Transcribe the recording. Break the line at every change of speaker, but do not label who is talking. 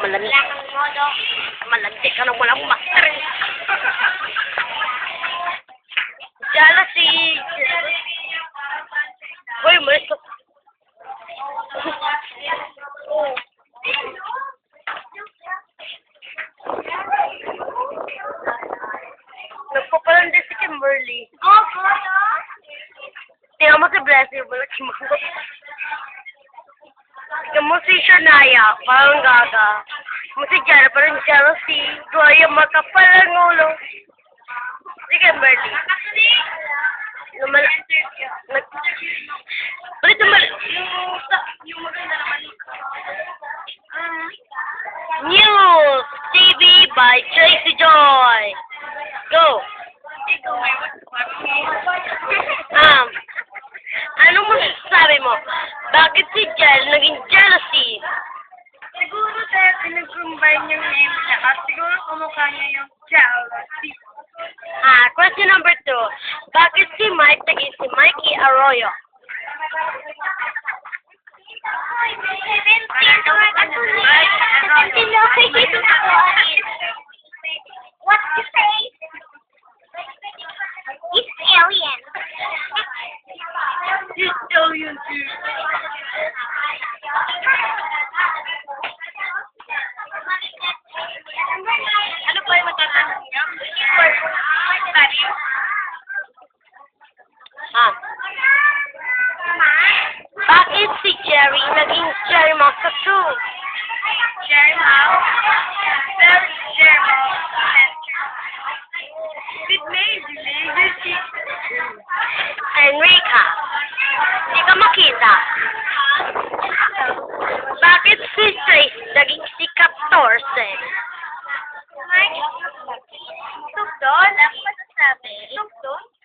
malamig.
Wala kang modo.
Malandi ka nang walang master. Jealousy. Hoy, umalis ka. Nagpapalandi si Kimberly.
Go, modo.
Tingnan mo si Blessing, balak mo. Tingnan mo si Shania, parang gaga. Tingnan mo si Jana, parang jealousy. Tuwaya makapal ang ulo. Si Kimberly. Ulit naman.
Yung maganda naman.
News TV by Tracy Joy. Go.
Ikaw may
Ano mo sabi mo? Bakit si Jel naging jealousy?
Siguro dahil pinag-combine yung name niya at siguro kumukha niya yung jealousy.
Question number 2. Bakit si Mike naging si Mikey Arroyo?
What you say? It's alien.
It's alien too.
Ano pa yung matatanong niya?
Bakit si Jerry naging Jerry Makasu?
Jerry Mao. Very Jerry Mao. With Maisie, Legacy.
Enrica. Hindi ka makita. Bakit si Trace naging si 14?
Tugtog? Ano masasabi? Tugtog?